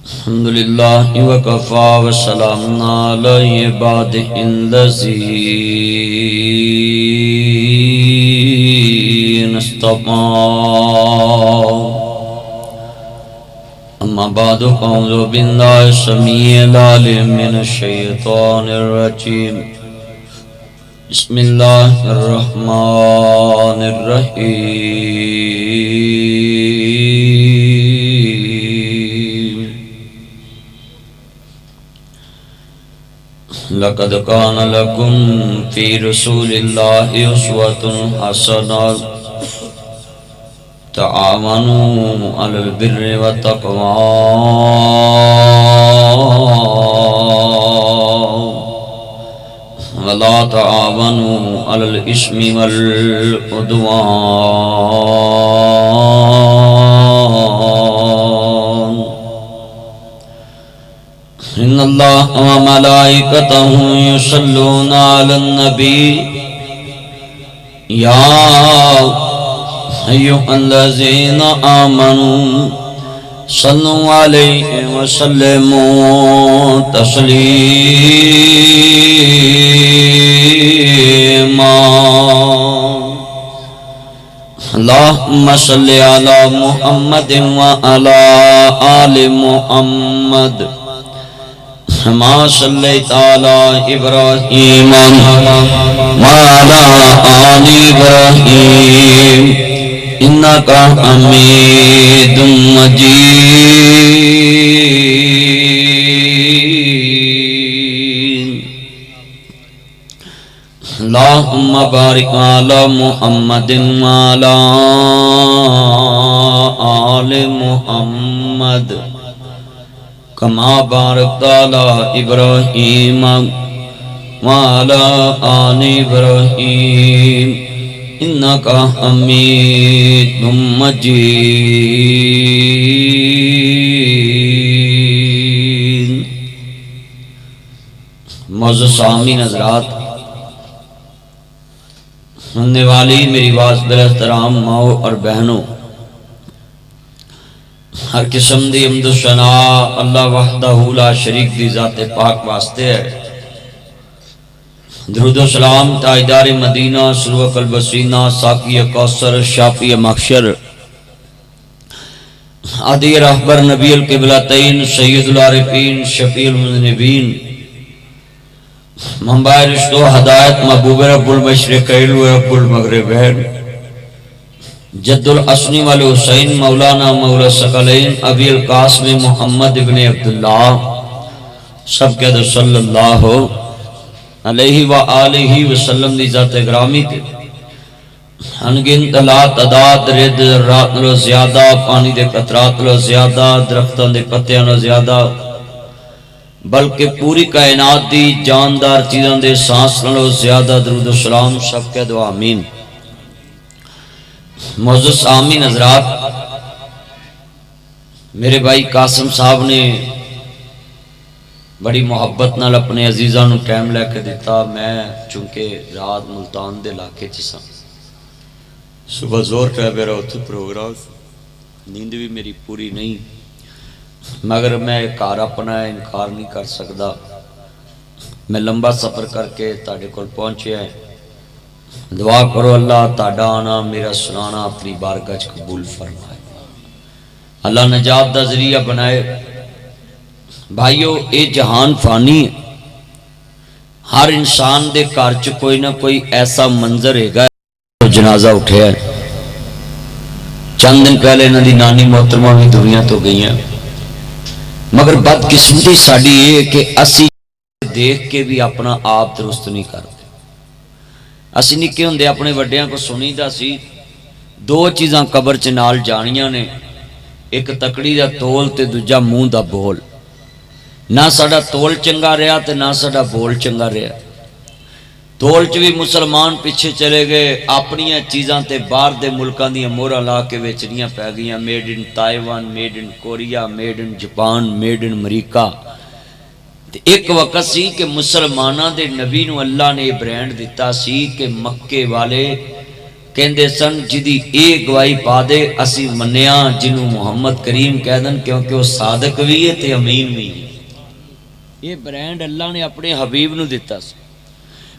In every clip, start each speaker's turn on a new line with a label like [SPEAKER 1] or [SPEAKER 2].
[SPEAKER 1] الحمدللہ وکفا وسلام علی عبادہ الذین اصطفیٰ اما بعد اعوذ باللہ السمیع العلیم من الشیطان الرجیم بسم اللہ الرحمن الرحیم لقد کان لکم فی رسول اللہ اسوۃ حسنہ تعاونوا علی البر والتقوی ولا تعاونوا علی الاثم والعدوان ان اللہ وملائکتہ یصلون علی النبی یا ایھا الذین آمنوا صلوا علیہ وسلموا تسلیما اللہم صل علی محمد وعلی آل محمد ما صلیت علی ابراہیم وعلی آل ابراہیم انکا حمید مجید اللہم بارک علی محمد وعلی آل محمد کما بارکت علی ابراہیم وعلی آل ابراہیم انکا حمید مجید معزز سامعین حضرات، سننے والی میری باز بالاحترام ماؤں اور بہنوں، ہر قسم دی حمد و ثنا اللہ وحدہ لا شریک دی ذات پاک واسطے ہے۔ درود و سلام تاجدار مدینہ سرور قلب سینہ ساقی کوثر شافی محشر عادی رہبر نبی القبلتین سید العارفین شفیع المذنبین منبع رشد و ہدایت محبوب رب المشرقین و رب المغربین جد الحسن والحسین مولانا مولا الثقلین ابی القاسم محمد ابن عبداللہ سب کہہ دو صلی اللہ علیہ وآلہ وسلم دی ذات گرامی تے انگن تلا تعداد رد رات لو زیادہ پانی دے قطرات لو زیادہ درختان دے پتیاں لو زیادہ بلکہ پوری کائنات دی جاندار چیزاں دے سانس لو زیادہ درود و سلام سب کہہ دو آمین۔ معزز سامعین حضرات، میرے بھائی قاسم صاحب نے بڑی محبت نال اپنے عزیزاں نو ٹائم لے کے دیتا۔ میں چونکہ رات ملتان دے علاقے چ سا، صبح زور پہ میرا اتھے پروگرام، نیند بھی میری پوری نہیں، مگر میں کار اپنا انکار نہیں کر سکتا۔ میں لمبا سفر کر کے تاڑے کول پہنچے ہیں۔ دعا کرو اللہ تاڑا آنا میرا سنانا اپنی بارگاہ وچ قبول فرمائے، اللہ نجات دا ذریعہ بنائے۔ بھائیو، اے جہان فانی ہے، ہر انسان دے گھر چ کوئی نہ کوئی ایسا منظر ہے گا جنازہ اٹھیا ہے۔ چند دن پہلے انہاں دی نانی محترمہ بھی دنیا تو گئی ہیں، مگر بدقسمتی ساڈی یہ ہے کہ اسی دیکھ کے بھی اپنا آپ درست نہیں کرتے۔ اسی نکے ہوندے اپنے وڈیاں کو سنی دا سی دو چیزاں قبر چ نال جانیاں نے، ایک تکڑی دا تول تے دوجا منہ دا بول۔ نہ ساڈا تول چنگا رہا تے نہ ساڈا بول چنگا رہا۔ تول چ بھی مسلمان پیچھے چلے گئے، اپنی چیزاں تے باہر دے ملکاں دی مورا لا کے ویچنیاں پی گئیاں، made in Taiwan, made in Korea, made in Japan, made in America. ایک وقت سی کہ مسلمانہ دے نبی نو اللہ نے برینڈ دیتا سی کہ مکے والے کہندے سن جدی اے گواہی پا دے اسی منیا جنوں محمد کریم کہہ دن کیونکہ وہ صادق بھی ہے تے امین بھی ہے. یہ برانڈ اللہ نے اپنے حبیب نو دیتا سی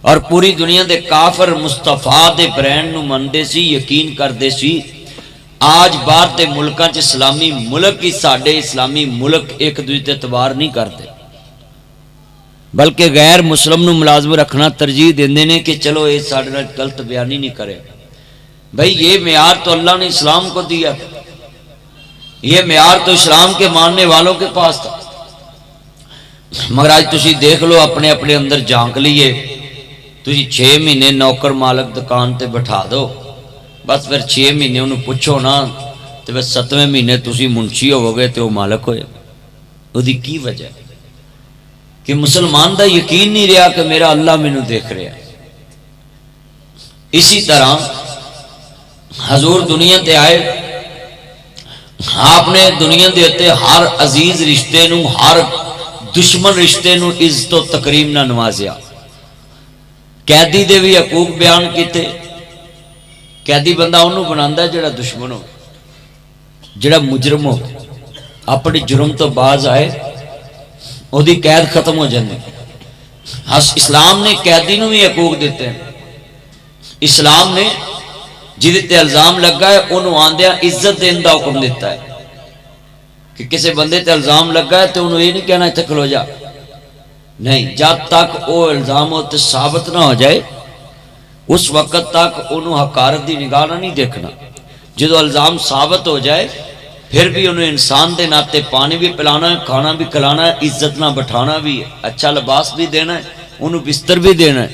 [SPEAKER 1] اور پوری دنیا دے کافر مصطفیٰ دے برانڈ نو مندے سی یقین کردے سی. آج باہر دے ملکاں چ اسلامی ملک ہی ساڈے اسلامی ملک ایک دوسرے تے اعتبار نہیں کرتے بلکہ غیر مسلم نو ملازم رکھنا ترجیح دیندے نے کہ چلو یہ ساڈے نال غلط بیانی نہیں کرے. بھائی یہ معیار تو اللہ نے اسلام کو دیا، یہ معیار تو اسلام کے ماننے والوں کے پاس تھا. مگر آج تسی دیکھ لو اپنے اپنے اندر جھانک لیے، تسی 6 مہینے نوکر مالک دکان تے بٹھا دو، بس پھر 6 مہینے انہوں پوچھو نا تو پھر 7ویں مہینے تسی منشی ہو گئے تو وہ مالک ہوئے. وہ دی کی وجہ ہے کہ مسلمان دا یقین نہیں رہا کہ میرا اللہ مینوں دیکھ رہا. اسی طرح حضور دنیا تے آئے، آپ نے دنیا دے تے ہر عزیز رشتے نو ہر دشمن رشتے نو عزت و تکریم نہ نوازیا. قیدی دے بھی حقوق بیان کیتے. قیدی بندہ انہوں بناندہ ہے جڑا دشمن ہو، جڑا مجرم ہو، اپنی جرم تو باز آئے وہ دی قید ختم ہو جاندی. اسلام نے قیدی نو بھی حقوق دیتے ہیں. اسلام نے جدے تے الزام لگا ہے انہوں آندیا عزت دین دا حکم دیتا ہے کہ کسی بندے تے الزام لگا ہے تو انہوں یہ نہیں کہنا اتنے کھلو جا، نہیں، جب تک وہ الزام ہوتے ثابت نہ ہو جائے اس وقت تک انہوں حقارت دی نگاہ نہیں دیکھنا. جدو الزام ثابت ہو جائے پھر بھی انہوں انسان دے ناتے پانی بھی پلانا ہے، کھانا بھی کھلانا ہے، عزت نہ بٹھانا بھی ہے، اچھا لباس بھی دینا ہے، انہوں بستر بھی دینا ہے،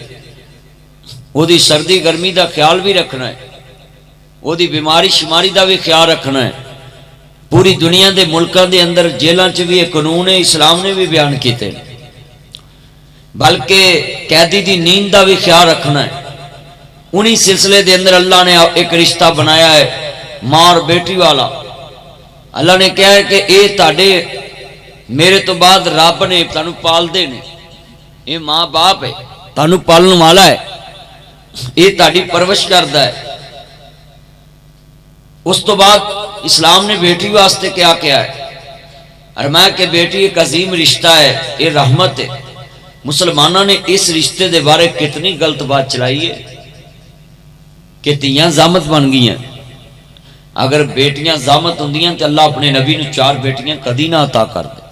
[SPEAKER 1] وہ دی سردی گرمی دا خیال بھی رکھنا ہے، وہ دی بیماری شماری دا بھی خیال رکھنا ہے. پوری دنیا دے ملکاں دے اندر جیلاں چ بھی یہ قانون ہے، اسلام نے بھی بیان کیتے. بلکہ قیدی دی نیند دا بھی خیال رکھنا ہے. انہی سلسلے دے اندر اللہ نے ایک رشتہ بنایا ہے ماں اور بیٹی والا. اللہ نے کہا ہے کہ اے تاڑے میرے تو بعد رب نے تانوں پال دے نے، اے ماں باپ ہے تانوں پالن والا ہے، اے تاڑی پرورش کردا ہے. اس تو بعد اسلام نے بیٹی واسطے کیا کیا ہے؟ فرمایا کہ بیٹی ایک عظیم رشتہ ہے، یہ رحمت ہے. مسلمانوں نے اس رشتے دے بارے کتنی غلط بات چلائی ہے کہ تیاں زامت بن گئی ہیں. اگر بیٹیاں زامت ہوندیاں تو اللہ اپنے نبی نے 4 بیٹیاں کدی نہ عطا کر دے.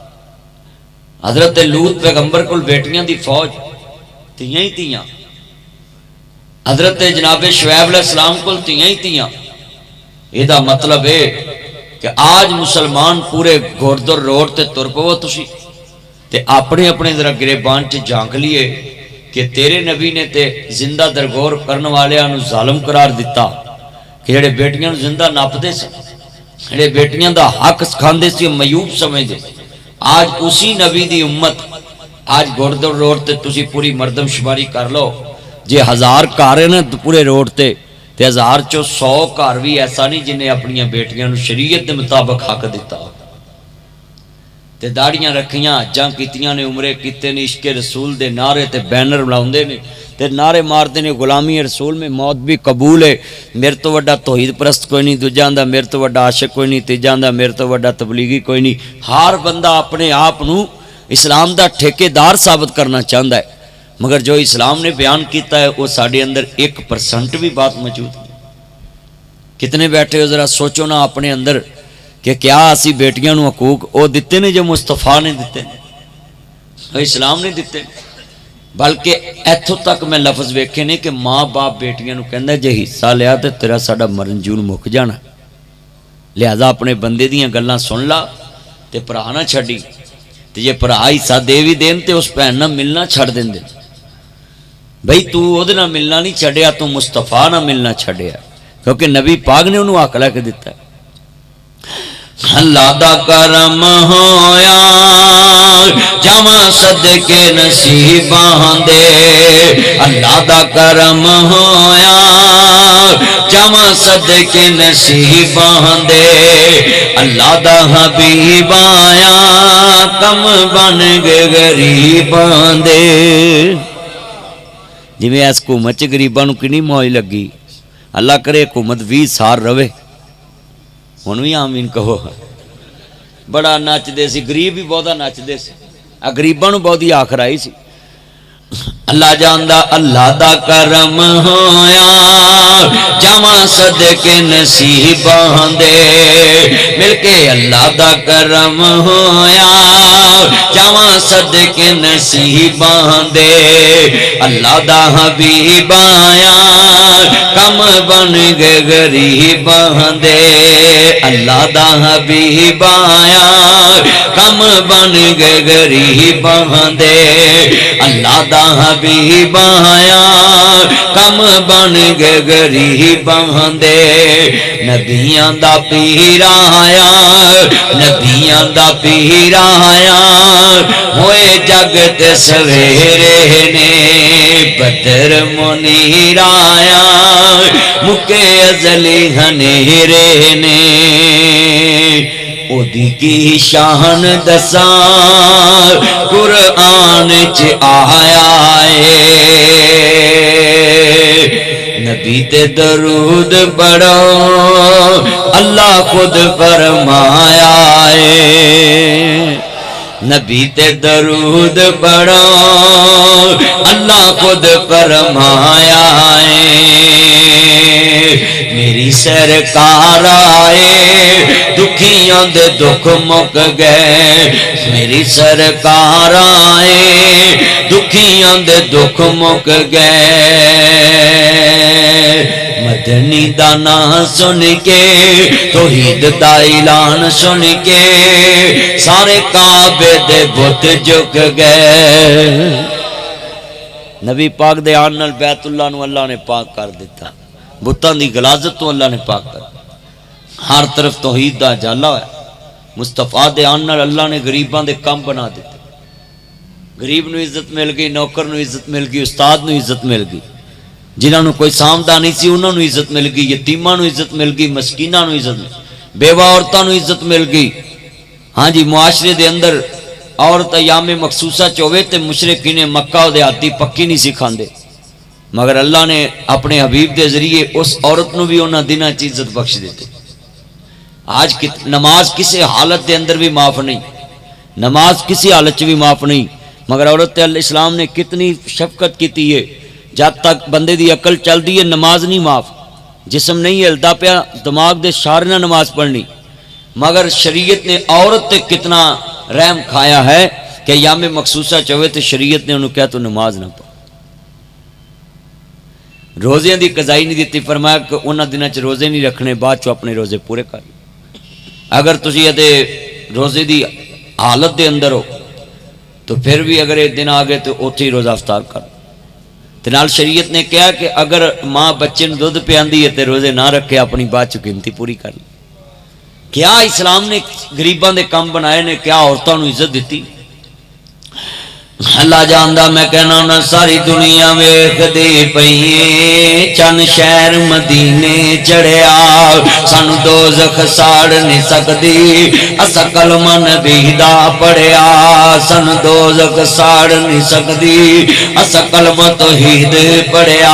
[SPEAKER 1] حضرت لوط پیغمبر کو بیٹیاں دی فوج تیاں ہی تیاں، حضرت جناب شعیب علیہ السلام کو تیاں ہی تیاں. یہ دا مطلب ہے کہ آج مسلمان پورے گوردر روڈ تے تر پو تسی تے اپنے اپنے ذرا گریبان چ جھانک لیے کہ تیرے نبی نے تے زندہ درگور کرن والیاں نو ظالم قرار دیتا کہ جڑے بیٹیاں نو زندہ ناپدے سے، جڑے بیٹیاں دا حق کھاندے سے میوب سمجھدے. آج اسی نبی دی امت آج گوردر روڈ تے تسی پوری مردم شماری کر لو، جے 1000 گھر ہیں نا پورے روڈ تے 1000 چو 100 گھر بھی ایسا نہیں جنہیں اپنی بیٹیاں نو شریعت دے مطابق حق دیتا. تے داڑیاں رکھیاں، حجاں کیتیاں نے، عمرے کیتے نے، عشق رسول دے نعرے تے بینر بناؤندے نے تے نعرے مارتے نے غلامی رسول میں موت بھی قبول ہے. میرے تو وڈا توحید پرست کوئی نہیں، دوجا آندا میرے تو وڈا عاشق کوئی نہیں، تیجا آندا میرے تو وڈا تبلیغی کوئی نہیں. ہر بندہ اپنے آپ نو اسلام دا ٹھیکیدار ثابت کرنا چاہتا ہے، مگر جو اسلام نے بیان کیتا ہے وہ ساڑھے اندر 1% بھی بات موجود ہے. کتنے بیٹھے ہو ذرا سوچو نا اپنے اندر کہ کیا اسی بیٹیاں نو حقوق او دیتے نے جو مصطفیٰ نے دیتے نے، وہ اسلام نے دیتے نے. بلکہ ایتھوں تک میں لفظ ویکھے نے کہ ماں باپ بیٹیاں نو کہندا جے حصہ لیا تے تیرا ساڈا مرن جون مک جانا، لہذا اپنے بندے دیاں گلاں سن لا تے بھرا نہ چھڈی، تے جے بھرا حصہ دے وی دین تے اس بھین نال ملنا چھڈ دیندے. بھئی تو او دے نال ملنا نہیں چھڈیا، تو مصطفیٰ نال ملنا چھڈیا، کیونکہ نبی پاک نے انہوں حق لے کے دیتا ہے. اللہ دا کرم ہویا جمع صدقے نصیباں دے، اللہ دا کرم ہویا جمع صدقے نصیباں دے، اللہ دا حبیب آیا کم بن گئے غریباں دے. جی میں اس حکومت چ غریباں نوں کنی موج لگی، اللہ کرے حکومت 20 سال رہے ہن بھی آمین کہو بڑا نچدے سی غریب بھی بہتا نچدے سی غریباں نوں بہتی آخر آئی سی اللہ جاندا اللہ دا کرم ہویا جاواں صدقے نصیباں دے مل کے اللہ دا کرم ہویا جاواں صدقے نصیباں دے اللہ دا حبیب آیا کم بن گئے غریباں دے اللہ دا حبیب آیا کم بن گئے غریباں دے اللہ دا حبیب آیا کم بن گئے غریباں دے نبیاں دا پیر آیا نبیاں دا پیر آیا ہوئے جگ تے سویرے نے بدر منیر آیا مکے ازلی ہنیرے نے اودی کی شان دساں قرآن چ آیا ہے نبی تے درود پڑھو اللہ خود فرمایا ہے نبی تے درود پڑھو اللہ خود فرمایا ہے میری سرکار آئے دکھیاں دے دکھ مک گئے میری سرکار آئے دکھیاں دے دکھ مک گئے مدنی دا نام سن کے توحید دا اعلان سن کے سارے کعبے دے بت جھک گئے نبی پاک دے آن نال بیت اللہ نو اللہ نے پاک کر دیتا بتاں دی غلاظت تو اللہ نے پاک کر ہر طرف توحید دا جالا ہوا مصطفیٰ دے آن نال اللہ نے غریباں دے کم بنا دیتے غریب نو عزت مل گئی نوکر نو عزت مل گئی استاد نو عزت مل گئی جنہاں نو کوئی سامدا نہیں سی انہاں نو عزت مل گئی یتیماں نو عزت مل گئی مسکیناں نو عزت مل گئی بیوہ عورتاں نو عزت مل گئی ہاں جی معاشرے دے اندر عورت ایام مخصوصہ چوے تے مشرکین مکہ دے آتی پکی نہیں سکھاندے مگر اللہ نے اپنے حبیب دے ذریعے اس عورت نو بھی انہاں دناں چ عزت بخش دیتے آج نماز کسی حالت دے اندر بھی معاف نہیں نماز کسی حالت بھی معاف نہیں مگر عورت اسلام نے کتنی شفقت کی ہے جب تک بندے دی عقل چل دی ہے نماز نہیں معاف جسم نہیں ہلدا پیا دماغ دے شارے نہ نماز پڑھنی مگر شریعت نے عورت تے کتنا رحم کھایا ہے کہ یام مخصوصہ چوے تو شریعت نے انہوں کہا تو نماز نہ پڑھ روزیاں دی قضائی نہیں دیتی فرمایا کہ انہاں دنوں چ روزے نہیں رکھنے بعد چو اپنے روزے پورے کر اگر تسی یہ روزے دی حالت دے اندر ہو تو پھر بھی اگر ایک دن آگے تو اوتھے ہی روزہ افطار کر تنال شریعت نے کہا کہ اگر ماں بچے نے دودھ پیاندی ہے تے روزے نہ رکھے اپنی بات چ قیمتی پوری کر لی کیا اسلام نے غریباں دے کم بنائے نے کیا عورتوں نو عزت دیتی اللہ جاندا میں کہنا نہ ساری دنیا ویکھ دی پئی چن شہر مدینے چڑھیا سانو دوزخ ساڑ نہیں سکدی اسا کلمہ نبی دا پڑھیا سانو دوزخ ساڑ نہیں سکدی اسا کلمہ توحید پڑھیا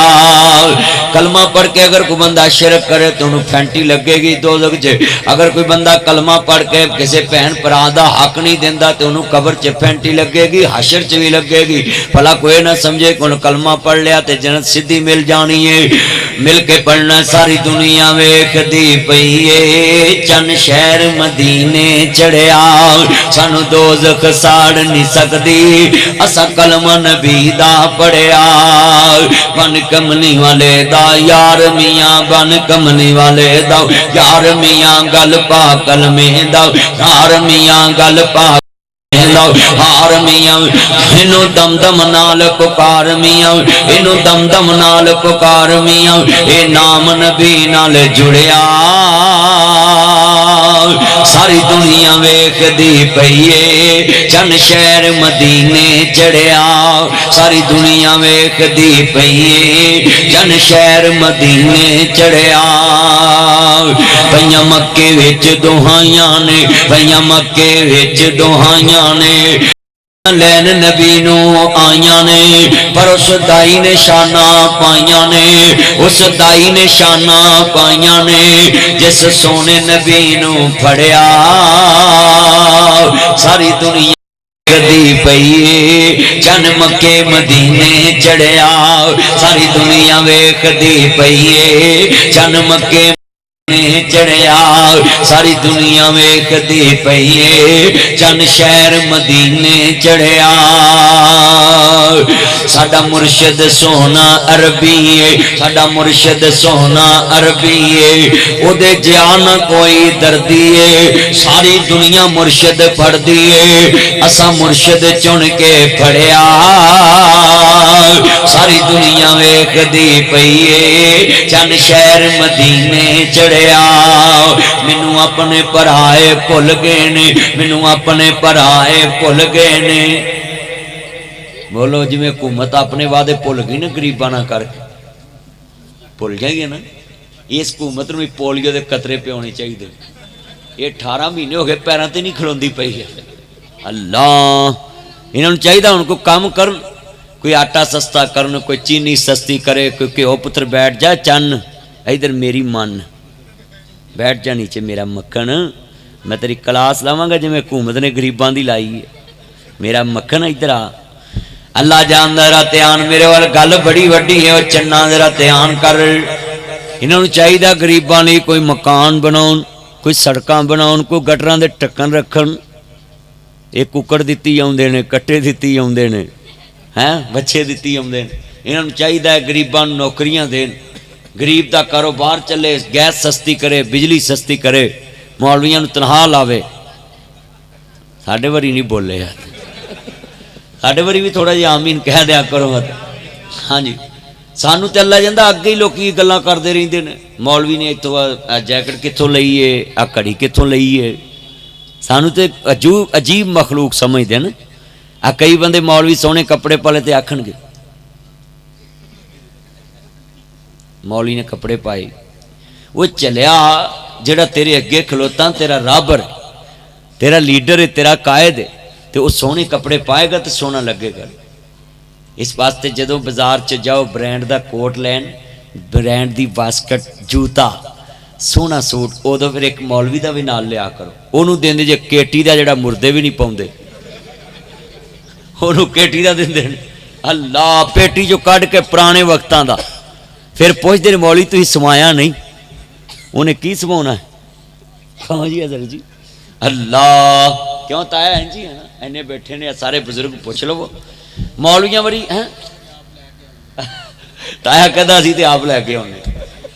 [SPEAKER 1] کلمہ پڑھ کے اگر کوئی بندہ شرک کرے تو انہوں پھینٹی لگے گی دوزخ چ اگر کوئی بندہ کلمہ پڑھ کے کسی بہن بھرا دا حق نہیں دیندا تے انہوں قبر چ پھینٹی لگے گی حشر بھی لگے گی بھلا کوئی نہ سمجھے کہ کلمہ پڑھ لیا تے جنت سیدھی مل جانی ہے مل کے پڑھنا ساری دنیا ویکھ دی پئی ہے چن شہر مدینے چڑھیا سانو دوزخ ساڑ نہیں سکدی اسا کلمہ نبی دا پڑھیا بن کملی والے دا یار میاں بن کملی والے دا یار میاں گل پا کلمے دا یار میاں گل پا ہار میاں انہوں دم دم نال پکار میاں انہوں دم دم نال پکار میاں اے نام نبی نال جڑیا ساری دنیا ویکھ دی پئیے چن شہر مدینے چڑھیا ساری دنیا ویکھ دی پئیے چن شہر مدینے چڑھیا پئیاں مکے وچ دوہائیاں نے پئیاں مکے وچ دوہائیاں نے لین نبی نو آئیاں نے پر اس دائی نے شانہ پائیاں نے اس دائی نے شانہ پائیاں نے جس سونے نبی نو پھڑیا ساری دنیا دی پئیے چن مکے مدینے چڑھیا ساری دنیا ویکھ دی پئیے چن مکے چڑھیا ساری دنیا ویکھ دی پئیے چن شہر مدینے چڑھیا ساڈا مرشد سونا عربی ہے ساڈا مرشد سونا عربی ہے او دے جان کوئی دردی ہے ساری دنیا مرشد پڑھ دی ہے اساں مرشد چن کے پڑھیا ساری دنیا ویکھ دی پئیے چن شہر مدینے چڑھیا مینوں اپنے پرائے بھل گئے نے مینوں اپنے پرائے بھل گئے نے بولو جی میں حکومت اپنے وعدے بھل گئی نا غریباں نہ کر کے بھل جائے گی نا اس حکومت نوں پولیو دے قطرے پہ ہونے چاہیے یہ 18 مہینے ہو گئے پیراں تے نہیں کھلوندی پئی ہے اللہ انہوں چاہیے ان کو کام کرن کوئی آٹا سستا کرن کوئی چینی سستی کرے کوئی گھیو پتر بیٹھ جا چن ادھر میری من بیٹھ جا نیچے میرا مکھن میں تیری کلاس لاواں گا جی میں حکومت نے غریباں دی لائی ہے میرا مکھن ادھر آ اللہ جاندا ذرا دھیان میرے وال گل بڑی وڈی ہے او چنا ذرا دھیان کر انہاں نوں چاہیے غریباں لئی کوئی مکان بناؤن کوئی سڑکاں بناؤن کوئی گٹراں دے ٹکن رکھن یہ ککڑ دتی آؤندے نے کٹے دتی آؤندے نے ہیں بچے دتی آؤندے نے انہاں نوں چاہیے غریباں نوں نوکریاں دین غریب دا کاروبار چلے گیس سستی کرے بجلی سستی کرے مولویاں نوں تنخواہ لاوے ساڈے وری نہیں بولے یار ساڈے وری بھی تھوڑا جہا آمین کہہ دیا کرو مت ہاں جی سانو تے اللہ جاندا اگے ہی لوکی گلاں کردے رہندے نے مولوی نے اتوں جیکٹ کتھوں لئی ہے آ گھڑی کتھوں لئی ہے سانو تے عجیب مخلوق سمجھدے نا آ کئی بندے مولوی سونے کپڑے پالے تے آکھن گے مولوی نے کپڑے پائے وہ چلیا جڑا تیرے اگے کھلوتا تیرا رابر تیرا لیڈر ہے تیرا قائد ہے تو وہ سونے کپڑے پائے گا تو سونا لگے گا اس واسطے جدو بازار چ جاؤ برانڈ دا کوٹ لین برانڈ دی واسکٹ جوتا سونا سوٹ ادو پھر ایک مولوی دا بھی نال لیا کرو انہوں دے جے کیٹی دا جڑا مردے بھی نہیں پاؤندے انہوں کیٹی دا دے اللہ پیٹی جو کڈ کے پرانے وقتاں دا پھر پوچھتے مولوی تھی سمایا نہیں انہیں کی سماؤنا ہے کہاں جی حضرت جی اللہ کیوں تایا ہیں جی اینے بیٹھے نے سارے بزرگ پوچھ لو مولویاں بڑی ہیں تایا کہدا سی تے آپ لے کے آنے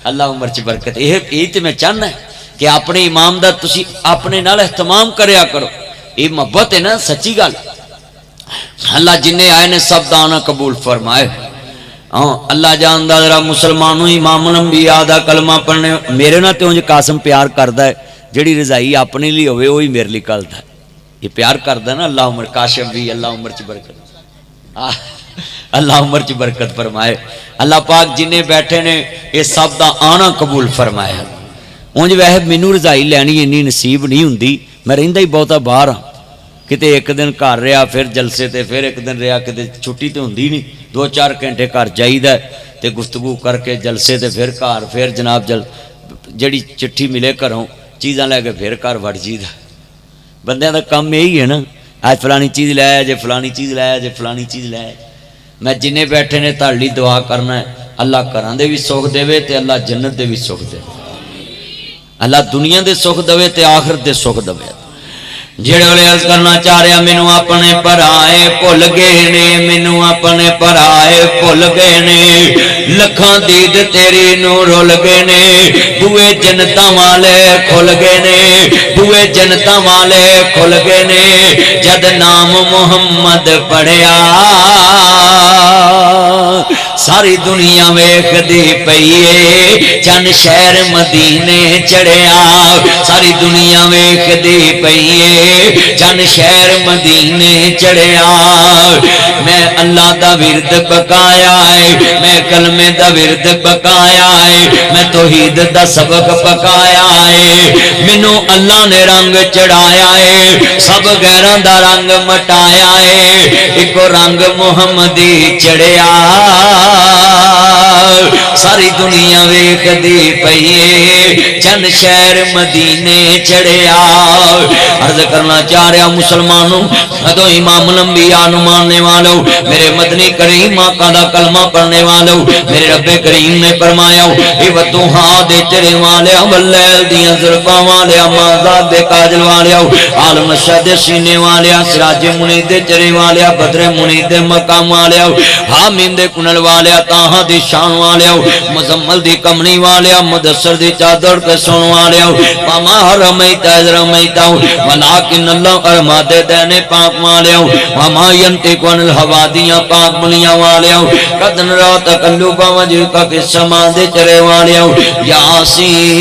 [SPEAKER 1] اللہ عمر چ برکت یہ تے میں چاہنا ہے کہ اپنے امام دا تسی اپنے نال اہتمام کریا کرو یہ محبت ہے نا سچی گل اللہ جنہیں آئے نے سب دانا قبول فرمائے اللہ جاندا ذرا مسلمانوں امام الانبیاء دا کلمہ پڑھنے میرے نہ تے انج قاسم پیار کردا ہے جڑی رضائی اپنے لیے ہوئے وہی میرے لیے کردا ہے یہ پیار کردا ہے نا اللہ عمر کاشف بھی اللہ عمر چ برکت اللہ عمر چ برکت فرمائے اللہ پاک جنہیں بیٹھے نے یہ سب دا آنا قبول فرمایا انج ویسے مینوں رضائی لینی انی نصیب نہیں ہوندی میں رہندا ہی بہتا باہر ہاں کتے ایک دن گھر رہا پھر جلسے تے پھر ایک دن رہا کتے چھٹی تے ہوندی نہیں 2-4 گھنٹے گھر جائیدا تے گفتگو کر کے جلسے تے پھر گھر پھر جناب جڑی چٹھی ملے گھروں چیزاں لے کے پھر گھر وڑ جیدا بندیاں دا کام یہی ہے نا آج فلانی چیز لے آیا جے فلانی چیز لے آیا جے فلانی چیز لے آیا میں جنہیں بیٹھے نے تہاڈی دعا کرنا ہے اللہ گھراں دے بھی سکھ دے تے اللہ جنت دے بھی سکھ دے اللہ دنیا دے سکھ دے تے آخرت دے سکھ دے جڑے والے عرض کرنا چاہ رہا مینوں اپنے پرائے بھل گئے نے مینوں اپنے پرائے بھل گئے نے لکھاں دید تیری نو رول گئے نے بوئے جنتاں والے کھل گئے نے بوئے جنتاں والے کھل گئے نے جد نام محمد پڑھیا ساری دنیا ویکھدی پئیے چند شہر مدینے چڑھیا ساری دنیا ویکھدی پئیے چند شہر مدینے چڑھیا میں اللہ دا ورد پکایا ہے میں کلمے دا ورد پکایا ہے میں توحید دا سبق پکایا ہے مینوں اللہ نے رنگ چڑھایا ہے سب غیراں دا رنگ مٹایا ہے ایک رنگ محمدی چڑھیا ساری دنیا ویکھدی پئیے چند شہر مدینے چڑھیا عرض کرنا چاہ رہا مسلمانوں ادو امام الانبیاء نو ماننے والوں میرے مدنی کریم آقا دا کلمہ پڑھنے والوں میرے رب کریم نے فرمایا اے وتوہا دے چرے والے واللیل دیاں زلفاں والے مازاد دے کاجل والے عالم نشہ دے سینے والے سراج منید دے چرے والے بدر منید دے مقام والے حامین دے کنل والے تاہا دی شان والے مزمل دی کمنی والے مدثر دی چادر کے سن والے وما حرمیت حرمیتا ولیکن اللہ ارماد دینے پاک والے وما ینتق عن الہوا دیاں پاک بنیاں والے قدن را تقلب وجہ کا فی السما دے چرے والے یاسین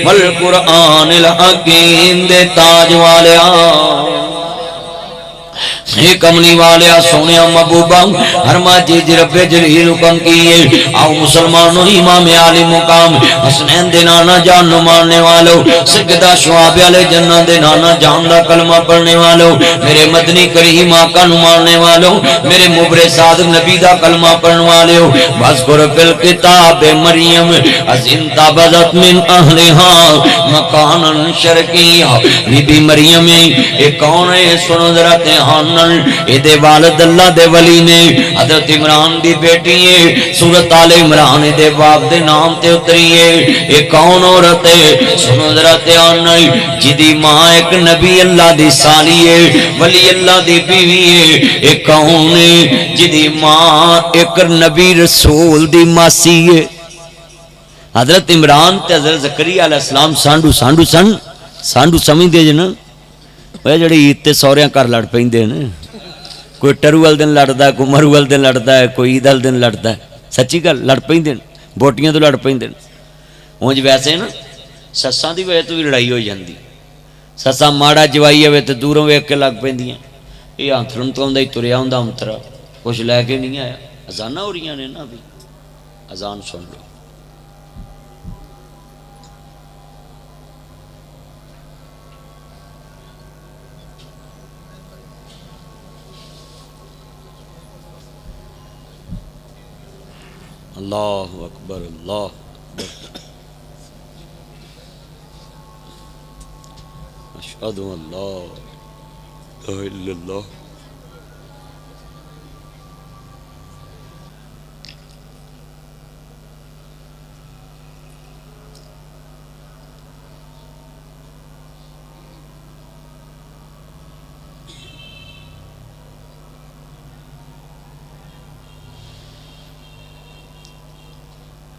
[SPEAKER 1] والقرآن الحکیم دے تاج والے ایک امنی والے سونے محبوبہ ہرما جی رب جلیل حکم کیے آؤ مسلمانوں امام عالی مقام حسنین دے نانا جان نو ماننے والو سجدہ شعاب علیہ جنہ دے نانا جان دا کلمہ پڑھنے والو میرے مدنی کریم آقا نو ماننے والو میرے مبر صادق نبی دا کلمہ پڑھنے والو بذکر فی الکتاب مریم از انتبذت من اہلہا مکانا شرکیہ بی بی مریم ایک کون ہے سنو ذرا تیہانا اے دے والد اللہ دے ولی نے حضرت عمران دی بیٹی ہے سورت آل عمران دے باپ دے نام تے اتری ہے اے کون عورت ہے سنو ذرا دھیان نہیں جدی ماں ایک نبی اللہ دی سالی ہے ولی اللہ دی بیوی ہے اے کون ہے جدی ماں ایک نبی رسول دی ماسی ہے حضرت عمران تے حضرت زکریا علیہ السلام سانڈو سمجھ دے جنا وہ جڑے عید تے سوریاں کر لڑ پیندے نے کوئی ٹرو وال دن لڑدا ہے کوئی مرو وال دن لڑدا ہے کوئی عید وال دن لڑدا ہے سچی گل لڑ پیندے بوٹیاں تو لڑ پیندے اونج ویسے نا سساں دی وجہ تو بھی لڑائی ہو جاندی سساں ماڑا جوائی ہوے تے دوروں ویکھ کے لگ پیندیاں یہ آنتھرن تو آندا ہی تریا ہوندا انترا کچھ لے کے نہیں آیا اذاناں ہو رہیاں نے نا بھی اذان سن لو اللہ اکبر اللہ اشہد ان لا الہ الا اللہ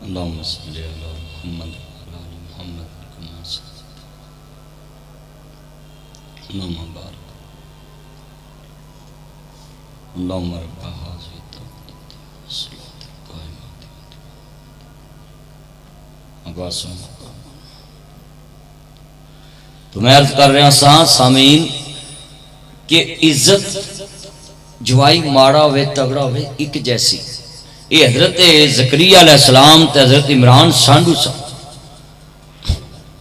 [SPEAKER 1] اللہم صلی علی محمد وعلی محمد کما صلی اللہم بارک اللہم رب حاضر صلاة القائمات عباسم تو میں عرض کر رہا ساں سامین کہ عزت جوائی ماڑا ہوئے تگڑا ہوئے ایک جیسی یہ حضرت زکریا علیہ السلام تے حضرت عمران سانڈو سن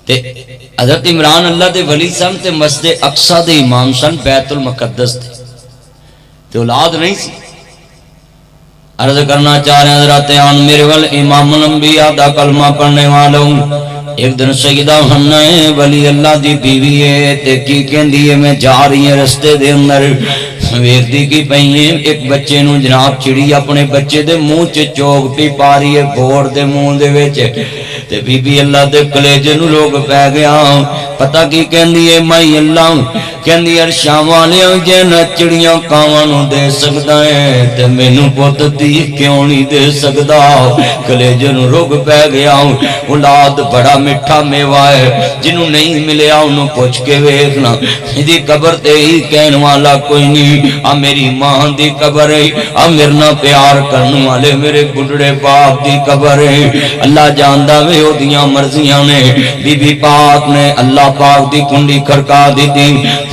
[SPEAKER 1] تے حضرت عمران اللہ دے ولی سن تے مسجد اقصی دے امام سن بیت المقدس دے تے اولاد نہیں سی عرض کرنا چاہ رہے حضرت آن میرے ول امام الانبیاء دا کلمہ پڑھنے والوں ایک دن سیدہ حنہ ولی اللہ دی بیوی ہے تے کی کہندی ہے میں جا رہی ہیں رستے دے اندر ویردی کی پہیے ایک بچے نو جناب چڑی اپنے بچے دے منہ چ چوک پی پا رہی ہے گھوڑ دے منہ دے وچ تے بی بی اللہ دے کلیجے نو لوگ پہ گیا پتہ کی کہندی ہے میں اللہ کہندی عرشاں والیاں جے نہ چڑیاں کاواں نوں دے سکدا ہے تے مینوں پت دی کیوں نہیں دے سکدا کلیجے نوں رگ پہ گیا اولاد بڑا میٹھا میوہ ہے جنوں نہیں ملیا انہوں پوچھ کے ویکھنا دی قبر تے ہی کہن والا کوئی نہیں آ میری ماں دی قبر ہے آ میرنا پیار کرنے والے میرے بڑھڑے باپ دی قبر ہے اللہ جاندا وے او دیاں مرضیاں نے بی بی پاک نے اللہ پاک دی کنڈی کھڑکا دی تھی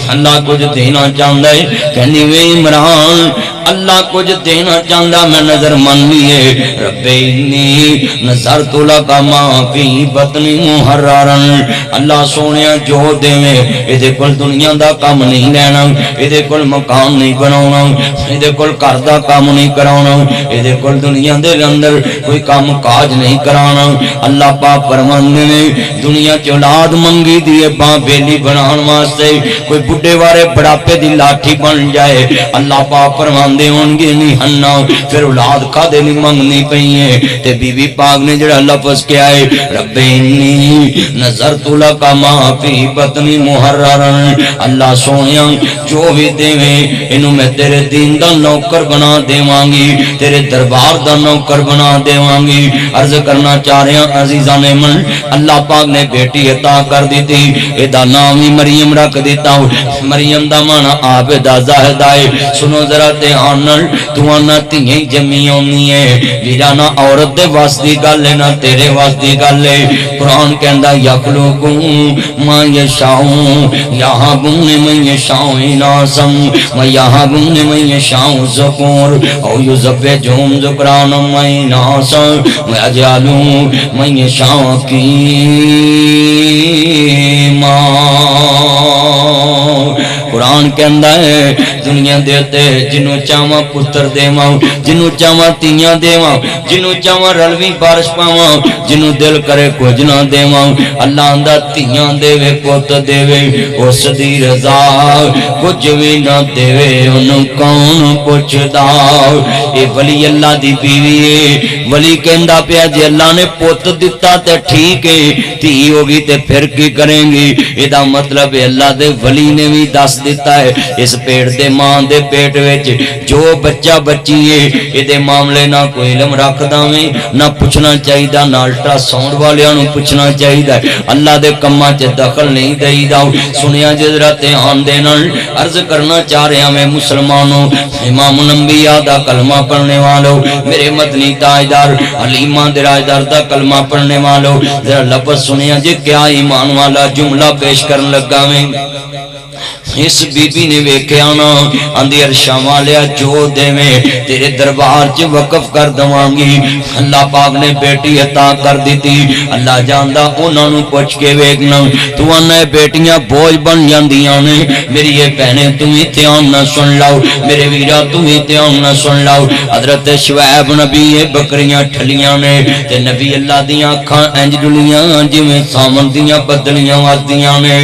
[SPEAKER 1] اللہ کچھ دینا چاہتا ہے کہنی وے عمران اللہ کچھ دینا چاہتا میں نظر من لیے رب انی نظرت لک ما فی بطنی محررن اللہ سونیا جو دے میں ایدے کل دنیا دا کام نہیں لینا ایدے کل مکان نہیں بناونا ایدے کل کردہ کام نہیں کرانا ایدے کل دنیا دے اندر کوئی کام کاج نہیں کرانا اللہ پاک فرماندے نے دنیا چولاد منگی دیئے باں بیلی بنان واسطے کوئی بڑھے وارے بڑھاپے دی لاٹھی بن جائے اللہ پاک فرماندے ہونگے نہیں ہننا پھر اولاد کا دے نہیں منگنی پہیے تے بی بی پاک نے جڑا لفظ کیا ہے رب انی نظرت لک ما فی بطنی محررن اللہ سونیا جو بھی دے میں انہوں میں تیرے دین دا نوکر بنا دے مانگی تیرے دربار دا نوکر بنا دے مانگی عرض کرنا چاہ رہے ہیں عزیزان من اللہ پاک نے بیٹی عطا کر دی تھی ادا نام ہی مریم رکھ دیتا ہوں مریم دا مانا عابدہ زاہدہ ہے سنو ذرا دھیانل تو آنا تیہیں جمی ہونی ہے ویرانا عورت دے واسطی گل ہے نا تیرے واسطی گل ہے قرآن کہندہ یخلقوں ما یشاؤں یہاں بھونے من یشاؤں ناسم ما یہاں بھونے من یشاؤں ذکور او یزبے جوم ذکران من ناسم ما اجالوں من یشاؤں کی قرآن کہندہ ہے دنیا دیتے جنوں چاہواں پتر دیواں جنوں چاہواں تیاں دیواں جنوں چاہواں رلوی بارش پاواں جنوں دل کرے کچھ نہ دیواں اللہ اندہ تیاں دے وے پت دے وے اس دی رضا کچھ بھی نہ دے وے انہوں کون پوچھ دا اے ولی اللہ دی بیوی ہے ولی کہندہ پیا جے اللہ نے پت دیتا تے ٹھیک ہے تھی ہوگی تے پھر کی کریں گی ادا مطلب اللہ دے ولی نے بھی دس دیتا ہے اس پیڑ دے ماں دے پیٹ ویچ جو بچہ بچی ہے یہ دے معاملے نہ کوئی علم رکھ داویں نہ پوچھنا چاہی دا نہ الٹا ساؤنڈ والیاں نو پوچھنا چاہی دا اللہ دے کماں چے دخل نہیں دئی دا سنیا جذرات آن دینا عرض کرنا چاہ رہے ہیں میں مسلمانوں امام الانبیاء دا کلمہ پڑھنے والوں میرے مدنی تاجدار حلیمہ دراجدار دا کلمہ پڑھنے والوں ذرا لفظ سنیا جے کیا ایمان والا جملہ پیش کرن لگا میں اس بی بی نے ویکھے آنا اندھی عرشاں والیا جو دے میں تیرے دربار چ وقف کر دوانگی اللہ پاک نے بیٹی عطا کر دی تھی اللہ جاندا انہاں نوں پوچھ کے ویکھنا تو انے بیٹیاں بوجھ بن جاندیاں نے میری یہ بہنیں تم ہی دھیان نہ سن لاؤ میرے ویرا تم ہی دھیان نہ سن لاؤ حضرت شعیب نبی بکریاں ٹھلیاں نے تے نبی اللہ دیاں اکھاں انج ڈلیاں جویں سامن دیاں بدلیاں واسدیاں نے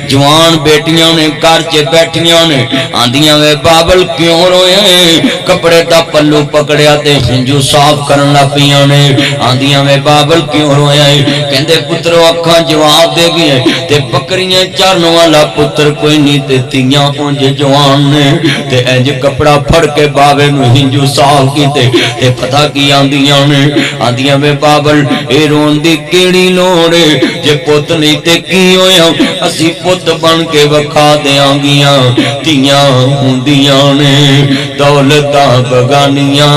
[SPEAKER 1] جوان بیٹیاں نے گھر چ بیٹھیاں نے آندیاں وے بابل کیوں روئے ہیں کپڑے دا پلو پکڑیا تے ہنجو صاف کرن لگ پیاں نے آندیاں وے بابل کیوں روئے ہیں کہندے پترو اکھاں جواب دے گئے تے بکریاں چارن والا پتر کوئی نہیں تے تیاں اونج جوان نے تے انج کپڑا پھڑ کے بابے نو ہنجو صاف کیتے تے پتہ کی آندیاں وے بابل اے رون دی کیڑی لوڑ جے پت نہیں تے کی ہویا اسی پت بن کے وکھا دیاں گیاں تیاں ہوندیاں نے دولتاں بگانیاں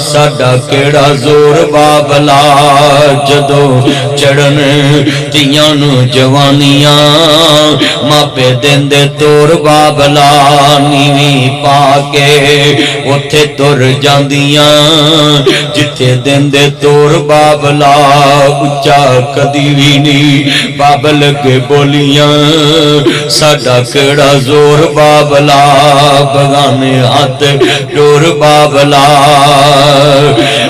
[SPEAKER 1] ساڈا کیڑا زور بابلا جدو چڑھن تیاں نو جوانیاں ماپے دیندے تور بابلا نیوی پا کے اوتھے تر جاندیاں جتھے دیندے تور بابلا اچا کدی وی نہیں بابل کے بولیاں ساڈا کیڑا زور بابلا بگانے ہاتھ ڈور بابلا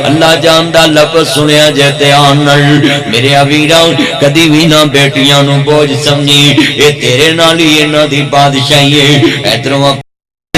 [SPEAKER 1] اللہ جاندا لفظ سنیا جے دھیان نال میرے ویراں کدی وی نہ بیٹیاں نو بوجھ سمجھی اے تیرے نال ہی انہاں دی بادشاہی ہے ادھروں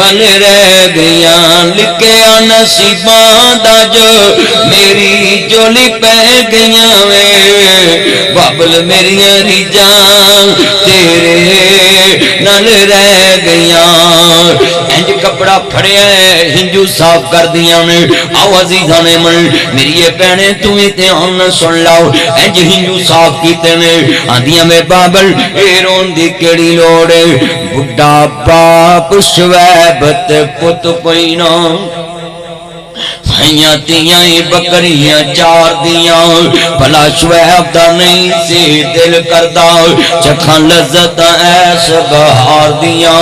[SPEAKER 1] پل رہ گیا لکھیا نصیباں دا جو میری جولی پہ گیا وے بابل میری ریجاں تیرے نال رہ گیا انج کپڑا پھڑیا ہے ہنجو صاف کر دیا نے آو عزیزاں نے من میری یہ پہنے تمہیں دھیان نہ سن لاؤ انج ہنجو صاف کیتے نے آندیاں میں بابل اے رون دی کیڑی لوڑے بڑھا باپ شعیب تے پت پینا بھائیاں تیاں بکریاں چار دیاں بھلا شعیب دا نہیں سی دل کردا چکھاں لذت ایس بہار دیاں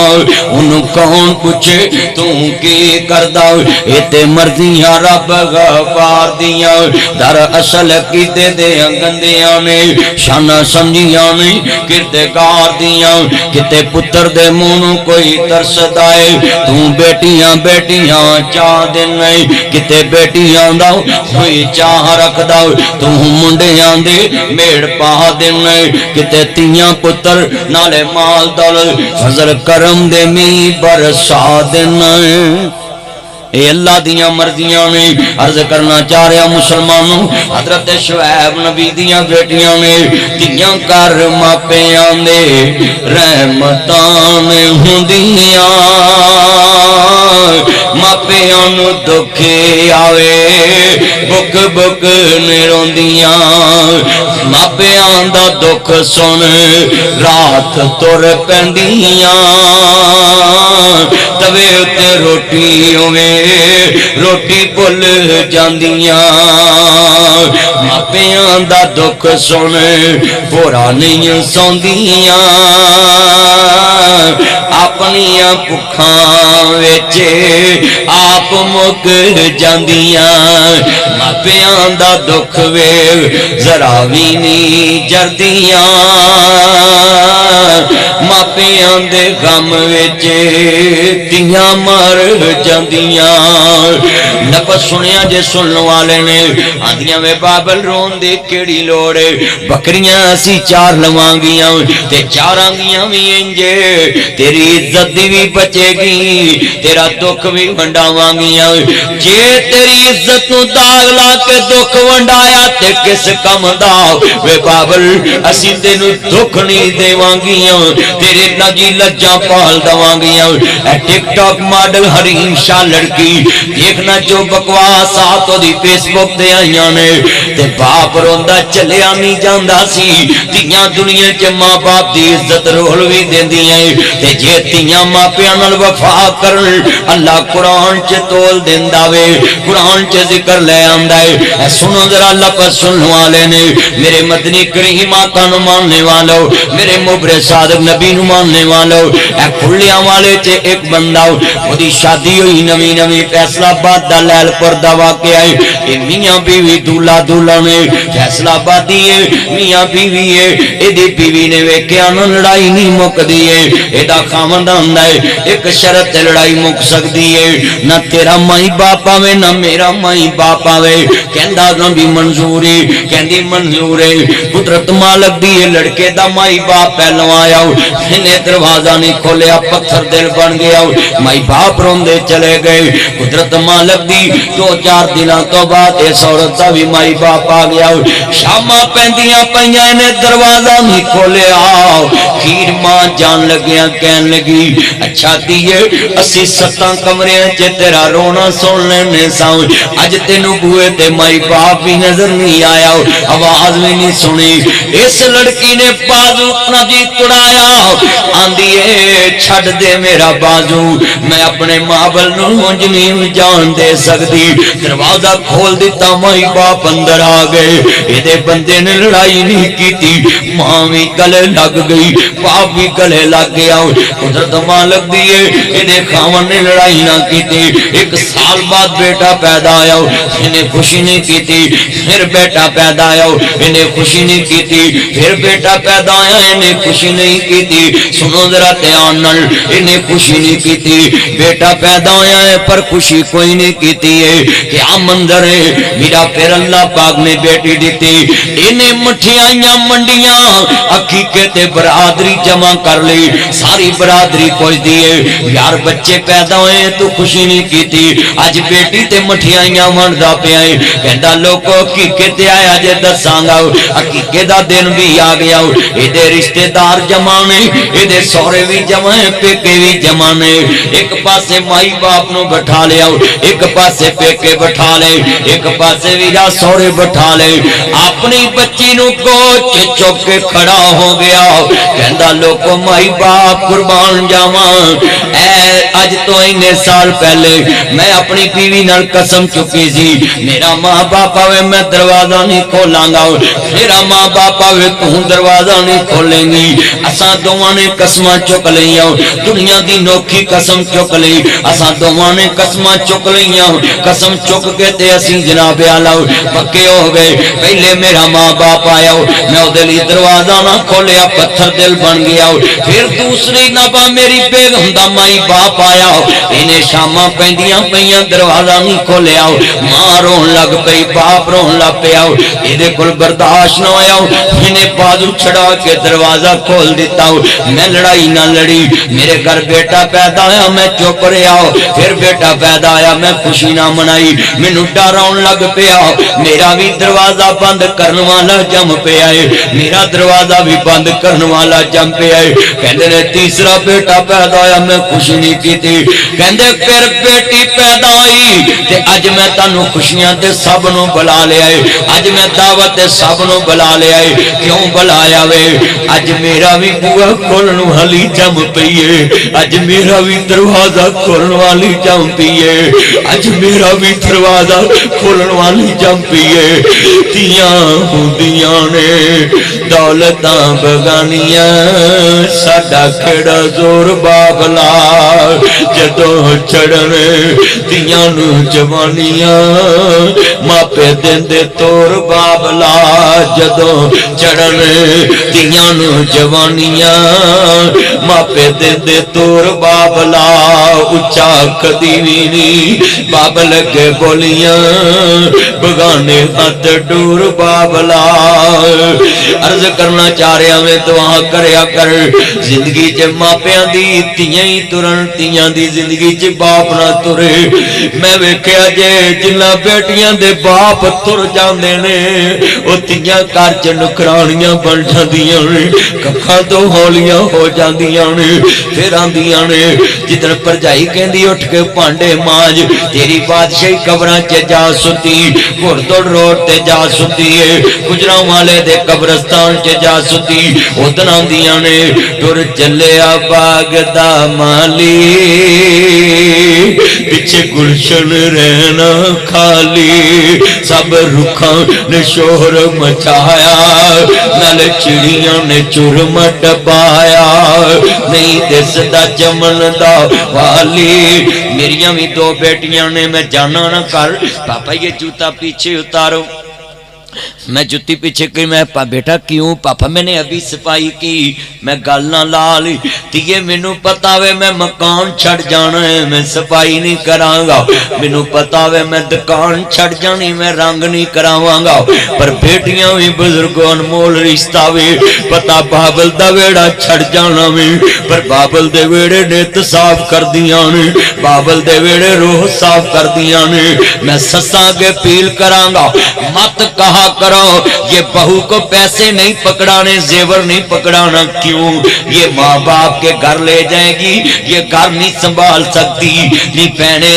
[SPEAKER 1] انہوں کون پوچھے تو کی کردا ایتے مرضیاں رب غفار دیاں در اصل کیتے دیاں گندیاں نے شانہ سمجھیاں نے کردگار دیاں کتے پتر دے مونوں کوئی ترس دائے تو بیٹیاں بیٹیاں چاہ دن نہیں کتے بیٹیاں دا ہوئی چاہ رکھ دا تو منڈیاں دے میڑ پاہ دن کتے تیاں پتر نالے مال دولت فضل کرم دے می برسا دن اے اللہ دیاں مرضیاں نے عرض کرنا چاہ رہا مسلمانوں حضرت شعیب نبی دیاں بیٹیاں نے دیاں کر ماپیاں دے رحمتان ہوندیاں ماپیاں نو دکھے آوے بک بک نیروندیاں ماپیاں دا دکھ سن رات تر پندیاں توے اتے روٹی ہوئے روٹی بھول جاندیاں ماپیاں دا دکھ سن پورا نہیں سوندیاں اپنیاں بھکھاں وچے آپ مک جاندیاں ماپیاں دا دکھ وے ذرا وی نہیں جردیاں ماپیاں دے غم وچے تیاں مر جاندیاں لفظ سنیا جے سنن والے نے آندیاں میں بابل رون دے کیڑی لوڑے بکریاں اسی چار لوانگیاں تے چارانگیاں بھی انجے تیری عزت دی بھی بچے گی تیرا دکھ بھی ونڈاوانگیاں جے تیری عزت نو داغ لا کے دکھ ونڈایا تے کس کم دا وے بابل اسی تینو دکھ نہیں دیوانگیاں تیرے نجی لجاں پال دوانگیاں اے ٹک ٹاک ماڈل حریم شاہ لڑکی دیکھنا جو بکواس آتو دی فیس بک دے آئیاں نے تے باپ روندہ چلے آنی جاندہ سی تیاں دنیا چے ماں باپ دی عزت رولوی دین دیئے تے جے تیاں ماں پیانل وفا کرن اللہ قرآن چے تول دین داوے قرآن چے ذکر لے آندائے اے سنو ذرا لفظ سنو والے نے میرے مدنی کریم آقا نو ماننے والو میرے مبر صادق نبی نو ماننے والو اے کھلیاں والے چے ایک بندہ خودی شادی ہوئی نوی نوی فیصلہ باد دا لیل پر دوا کے آئے اے میاں بیوی دولا دولا نے فیصلہ باد دیئے میاں بیوی ہے اے دی بیوی نے ویکیا نہ لڑائی نہیں مک دیئے اے دا خامندان دائے ایک شرط لڑائی مک سک دیئے نہ تیرا مائی باپ آوے نہ میرا مائی باپ آوے کہندہ نبی منظوری کہندی منظورے قدرت مالک دیئے لڑکے دا مائی باپ پہلو آیا انہیں دروازہ نہیں کھولیا پتھر دل بن گیا مائی باپ روندے چلے گئے قدرت مالک دی دو چار دنوں تو بعد اس عورت دا بھی مائی باپ آ گیا شامہ پہندیاں پہنیاں نے دروازہ نہیں کھولیا کھیر ماں جان لگیاں کہن لگی اچھا دیئے اسی ستاں کمریاں چے تیرا رونا سن لینے ساؤں اج تینو بوئے تے مائی باپ بھی نظر نہیں آیا آواز بھی نہیں سنی اس لڑکی نے بازو اپنا جی تڑایا آندیے چھڑ دے میرا بازو میں اپنے مابل نو ہونج نہیں جان دے سکتی دروازہ کھول دیتا مائی باپ اندر آ گئے ایدے بندے نے لڑائی نہیں کی تھی ماں بھی گلے لگ گئی باپ بھی گلے لگ گیا قدرت مالک دیئے ایدے خامن نے لڑائی نہ کی تھی ایک سال بعد بیٹا پیدا آیا انہیں خوشی نہیں کی تھی پھر بیٹا پیدا آیا انہیں خوشی نہیں کی تھی پھر بیٹا پیدا آیا انہیں خوشی نہیں کی تھی سنو ذرا دھیان نال انہیں خوشی نہیں کی تھی بیٹا پیدا آیا ہے پر خوشی کوئی نہیں کی تھی کیا منظر ہے میرا پھر اللہ پاک نے بیٹی دیتی انہیں مٹھیاں منڈیاں عقیقے تے برادری جمع کر لی ساری برادری پہنچ دیے یار بچے پیدا ہوئے تو خوشی نہیں کی تھی اج بیٹی تے مٹھیائیاں ونڈدا پیا ہے کہندا لوکو عقیقے تے آیا جے دساں گا عقیقے دا دن بھی آ گیا اے دے رشتہ دار جمع نے اے دے سورے بھی جمع ہیں پیکے بھی جمع نے ایک پاسے مائی باپ نو بٹھا لیا ایک پاسے پیکے بٹھا لے ایک پاسے ویرا سورے بٹھا لے اپنی بچی نو کوچ چک کے کھڑا ہو گیا کہندا لوکو مائی باپ قربان جاواں اے اج تو اینے سال پہلے میں اپنی بیوی نال قسم چکی سی میرا ماں باپ آوے میں دروازہ نہیں کھولاں گا میرا ماں باپ آوے تو دروازہ نہیں کھولیں گی اساں دوواں نے قسماں چک لئیاں دنیا دی نوکھی قسم چک لئی اساں دوواں نے قسماں چک لئیاں قسم چک کے تے اسی جناب اعلی پکے ہو گئے پہلے میرا ماں باپ آیا میں او دل دروازہ نہ کھولیا پتھر دل بن گیا پھر دوسری نبا میری بیگم دا مائی باپ آیا انہیں شاماں پیندیاں پیاں دروازہ نہیں کھولیا ماں رون لگ پئی باپ رون لگ پیا یہ کل برداشت نہ ہویا انہیں بازو چھڑا کے دروازہ کھول دیتا میں لڑائی نہ لڑی میرے گھر بیٹا پیدا آیا میں چپ رہا پھر بیٹا پیدا آیا میں خوشی نہ منائی مینوں ڈر آن لگ پیا میرا بھی دروازہ بند کرنے والا جم پیا ہے میرا دروازہ بھی بند کرنے والا جم پیا ہے کہندے نے تیسرا بیٹا پیدا آیا میں خوشی نہیں کی تھی کہندے پھر بیٹی پیدا ہوئی تے اج میں تانوں خوشیاں تے سب نو بلا لیا ہے اج میں دعوت تے سب نو بلا لیا ہے کیوں بلایا وے اج میرا بھی بوا کھولن والی جم پئی ہے اج میرا بھی دروازہ کھولن والی جم پئی ہے اج میرا بھی دروازہ کھولن والی جم پئی ہے تیاں ہوندیاں نے دولتاں بگانیاں ساڈا کھڑا زور بابلا جدوں چڑھن تیاں نو جوانیاں ماپے دیندے تور بابلا جدوں چڑھن تیاں نو جوانیاں ماپے دیندے تور بابلا اچا کدی وی نہیں بابل کے بولیاں بگانے ہاتھ ڈور بابلا عرض کرنا چاہ رہا میں دعا کریا کر زندگی چ ماپیاں دی تیاں ہی ترن تیاں دی زندگی چ باپ نہ ترے میں ویکھیا جے جنہ بیٹیاں دے باپ تر جاندے نے او تیاں گھر چ نکرانیاں بن جاندیاں نے ککھاں تو ہولیاں ہو جاندیاں نے پھر آندیاں نے جدن پرجائی کہندی اٹھ کے پانڈے مانج تیری بادشاہی قبراں چ جا ستی گھڑ روڈ تے جا ستی ہے گجراں والے دے قبرستان چ جا ستی ادن آندیاں نے ٹر چلیا باغ دا مالی پیچھے گلشن رہنا خالی سب رکھاں نے شور مچایا نال چڑیاں نے چرمٹ پایا نہیں دسدا چمن دا والی میریاں بھی دو بیٹیاں نے میں جانا نہ کر پاپا یہ جوتا پیچھے اتارو میں جتی پیچھے کی میں بیٹا کیوں پاپا میں نے ابھی صفائی کی میں گل نہ لا لی تیے مینوں پتا وے میں مکان چھڑ جانا ہے میں صفائی نہیں کراں گا مینوں پتا وے میں دکان چھڑ جانی میں رنگ نہیں کراواں گا پر بیٹیاں بھی بزرگوں انمول رشتہ وے پتا بابل دا ویڑا چھڑ جانا وے پر بابل دے ویڑے نیت صاف کر دیاں نے بابل دے ویڑے روح صاف کر دیاں نے میں سساں کے پیل کراں گا مت کہا کرو یہ بہو کو پیسے نہیں پکڑانے زیور نہیں پکڑانا کیوں یہ ماں باپ کے گھر لے جائے گی یہ گھر نہیں سنبھال سکتی نہیں پہنے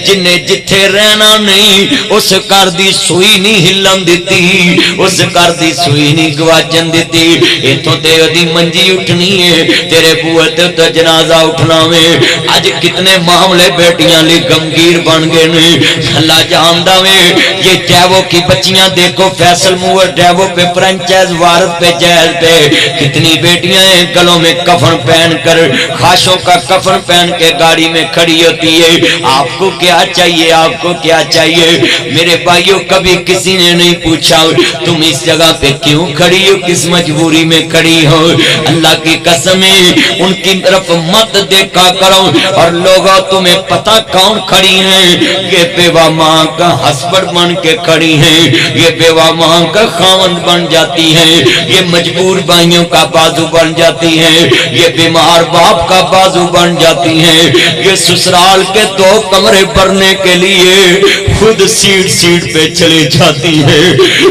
[SPEAKER 1] جنہیں جتھے رہنا نہیں اس گھر دی سوئی نہیں ہلن دیتی اس گھر دی سوئی نہیں گواچن دیتی ایتھوں تے دی منجی اٹھنی ہے تیرے بوئے تے تو جنازہ اٹھنا میں آج کتنے معاملے بیٹیاں لی غمگیر بن گئے نے اللہ جاندا میں یہ ڈیوو کی بچیاں دیکھو فیصل موور ڈیوو پہ فرنچائز وارث پہ جہیز پہ کتنی بیٹیاں ہیں گلوں میں کفن پہن کر خاشوں کا کفن پہن کے گاڑی میں کھڑی ہوتی ہے آپ کو کیا چاہیے آپ کو کیا چاہیے میرے بھائیوں کبھی کسی نے نہیں پوچھا تم اس جگہ پہ کیوں کھڑی ہو کس مجبوری میں کھڑی ہو اللہ کی قسمیں ان کی طرف مت دیکھا کرو اور لوگوں تمہیں پتہ کون کھڑی ہیں یہ بیوہ ماں کا ہسبینڈ بن کے کھڑی ہیں یہ بیوہ بیوہ ماں کا خاوند بن جاتی ہے، یہ مجبور بھائیوں کا بازو بن جاتی ہے، یہ بیمار باپ کا بازو بن جاتی ہے، یہ سسرال کے 2 کمرے بھرنے کے لیے خود سیٹ پہ چلے جاتی ہے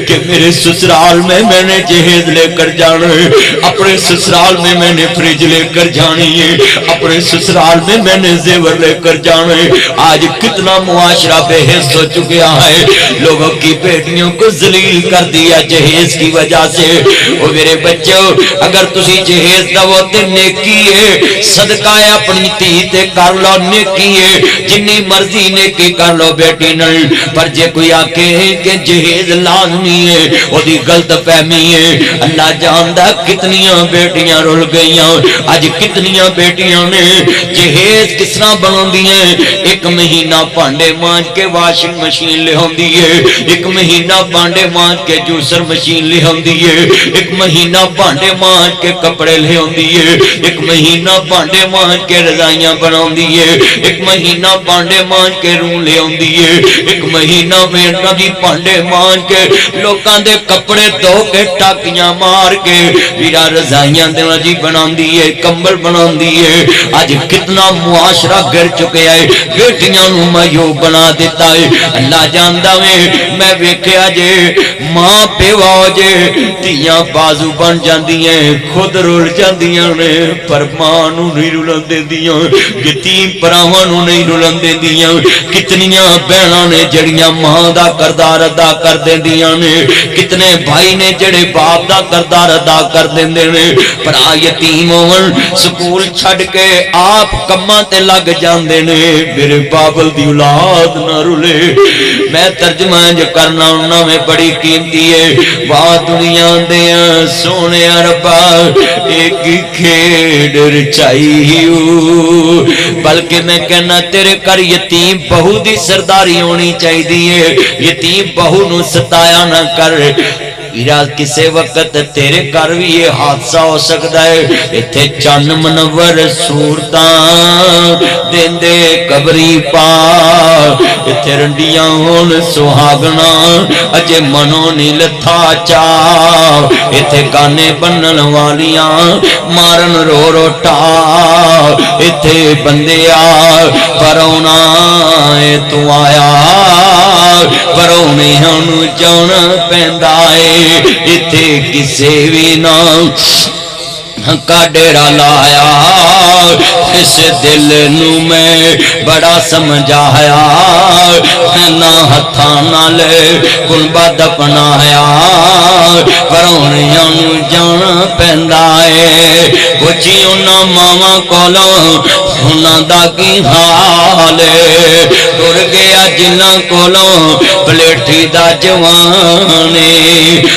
[SPEAKER 1] کہ میرے سسرال میں نے جہیز لے کر جانا ہے، اپنے سسرال میں نے فریج لے کر جانی ہے، اپنے سسرال میں نے زیور لے کر جانا ہے۔ آج کتنا معاشرہ بے حس ہو چکا ہے، لوگوں کی بیٹیوں کو ذلیل کر دیا جہیز کی وجہ سے۔ او میرے بچوں، اگر تسی جہیز دو تے نیکی ہے، صدقہ ہے اپنی تھی تے کر لو، نیکی ہے جنی مرضی نیکی کر لو بیٹی نہیں، پر جے کوئی آکے کہ جہیز لازمی ہے وہ دی غلط فہمی ہے۔ اللہ جاندہ کتنیاں بیٹیاں رول گئیاں، آج کتنیاں بیٹیاں نے جہیز کس طرح بنوں دی ہیں، 1 مہینہ پانڈے مانج کے واشنگ مشین لے ہوں دی ہے، 1 مہینہ پانڈے مانج کے جوسر مشین لے ہوں دی ہے، 1 مہینہ پانڈے مانج کے کپڑے لے ہوں دی ہے، 1 مہینہ پانڈے مانج کے رضائیاں بناؤں دی ہے، 1 مہینہ پانڈے مانج کے رون لے ہوں دی ہے، 1 مہینہ میں نبی پانڈے مانج کے لوکاں دے کپڑے دو کے ٹاکیاں مار کے ویرا رضائیاں دینا جی بناؤں دی ہے، کمبل بناؤں دی ہے۔ آج کتنا معاشرہ گر چکے ہے، بیٹیاں نو میو بنا دیتا ہے۔ اللہ جاندہ میں ویکھیا جے ماں پیوا جے تیاں بازو بن جاندی ہیں، خود رول جاندیاں نے، پر ماں نو نہیں رولن دے دیاں، یتیم پراواں نو نہیں رولن دے دیاں۔ کتنیاں بہناں نے جڑیاں ماں دا کردار ادا کر دیں دیاں نے، کتنے بھائی نے جڑے باپ دا کردار ادا کر دیں دے نے، پر آ یتیم ہون سکول چھڑ کے آپ کماں تے لگ جاندے نے، میرے بابل دی اولاد نہ رولے۔ میں ترجمہ جو کرنا انہاں میں بڑی قیمتی ہے، واہ دنیا دیاں سونے ربا ایک کھیڑ رچائیو، بلکہ میں کہنا تیرے کر یتیم بہو دی سرداری ہونی چاہی دیئے، یتیم بہو نو ستایا نہ کر۔ کسے وقت تیرے کر بھی یہ حادثہ ہو سکتا ہے، اتھے چن منور صورتاں دین دے قبری پا، اتھے رنڈیاں ہون سہاگنا اجے منو نیل تھا چا، اتھے گانے بنن والیاں مارن رو رو ٹا، اتھے بندیا پرونا تو آیا، پرونے ہم جان پیندائے، اتھے کسے بھی نام کا ڈیرا لایا، اس دل نو میں بڑا سمجھایا، نہ ہتھاں لے کنبہ دپنایا، پرونیاں نو جان پیندائے، پوچھی انہاں ماما کولوں انہاں دا کی حال، ٹر گیا جنہاں کولوں پلیٹھی دا جوانے،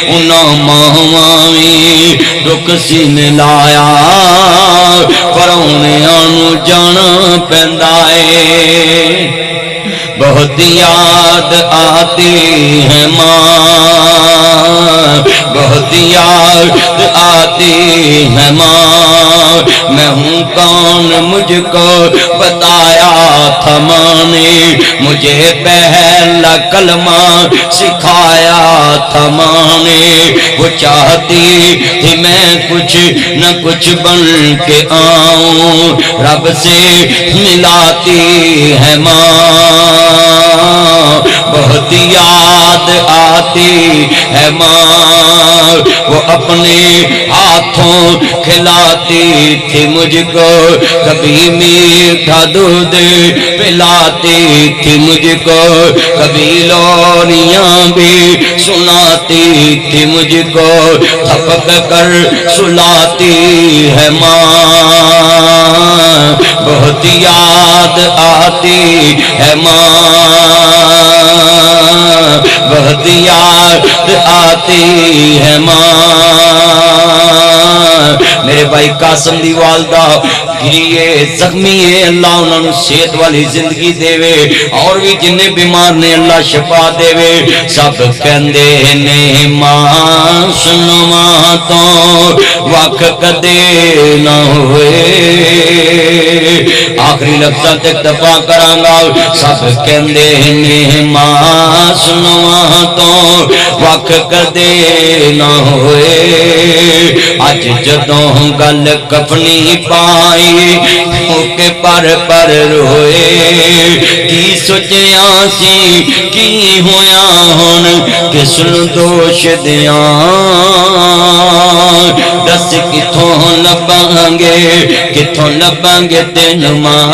[SPEAKER 1] انہاں مامی دکھ سینے لایا، پرونیاں نو جانا پیندائے۔ بہت یاد آتی ہے ماں، بہت یاد آتی ہے ماں، میں ہوں کون مجھ کو بتایا تھا ماں نے، مجھے پہلا کلمہ سکھایا تھا ماں نے، وہ چاہتی تھی میں کچھ نہ کچھ بن کے آؤں، رب سے ملاتی ہے ماں، بہت یاد آتی ہے ماں، وہ اپنے ہاتھوں کھلاتی تھی مجھ کو، کبھی میٹھا دودھ پلاتی تھی مجھ کو، کبھی لوریاں بھی سناتی تھی مجھ کو، تھپک کر سلاتی ہے ماں، بہت یاد آتی ہے ماں، بہت یاد آتی ہے ماں۔ میرے بھائی قاسم دی والدہ گریے زخمی ہے، اللہ انہوں نے صحت والی زندگی دے وے، اور بھی جنہیں بیمار نے اللہ شفا دے وے، سب کہندے نے ماں سنو ماں تو وقت کدے نہ ہوئے، آخری لفظاں تے اکتفا کرانگا، سب کہندے نے ماں سنو ماں تو وق کدے نہ ہوئے اج جدوں گل کفنی پائی ہو کے پر پر روئے کی سوچیا سی کی ہویا ہن کس نوں دوش دیاں دس کتھوں لباں گے تین ماں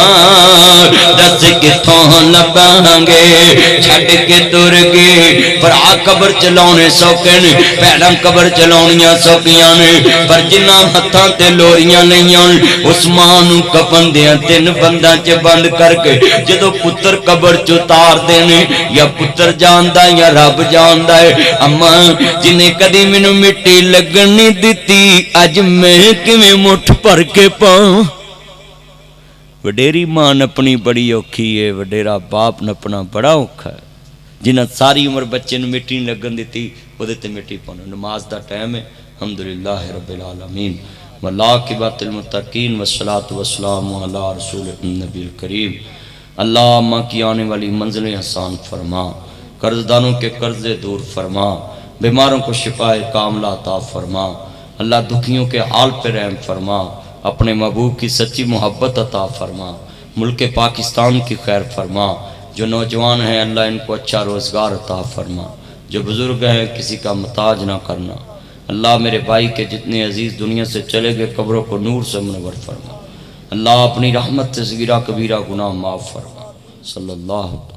[SPEAKER 1] دس کتھوں لباں گے چھڈ کے تر گئے بھرا قبر چلاونے سوکھے نے بھیڑاں قبر چلاونیاں سوکھیاں نے پر جنہاں ہتھاں تے لوریاں نہیں آن اس ماں نوں کفن دیاں تین بنداں چ بند کر کے جدوں پتر قبر چ اتار دینے یا پتر جاندا یا رب جاندا ہے اماں جنہیں کدی مینوں مٹی لگن نہیں دتی اج میں کیویں مٹھ بھر کے پاں وڈیری ماں نپنی بڑی اوکھی ہے وڈیرا باپ نپنا بڑا اوکھا ہے جنہاں ساری عمر بچے نوں مٹی نہیں لگن دیتی وہ تے مٹی پاؤں نماز دا ٹائم ہے الحمدللہ رب العالمین والعاقبۃ للمتقین والصلاۃ والسلام علی رسول النبی الکریم اللہ ماں کی آنے والی منزلیں آسان فرما قرضداروں کے قرضے دور فرما بیماروں کو شفاء کاملہ عطا فرما اللہ دکھیوں کے حال پہ رحم فرما اپنے محبوب کی سچی محبت عطا فرما ملک پاکستان کی خیر فرما جو نوجوان ہیں اللہ ان کو اچھا روزگار عطا فرما جو بزرگ ہیں کسی کا محتاج نہ کرنا اللہ میرے بھائی کے جتنے عزیز دنیا سے چلے گئے قبروں کو نور سے منور فرما اللہ اپنی رحمت سے صغیرہ کبیرہ گناہ معاف فرما صلی اللہ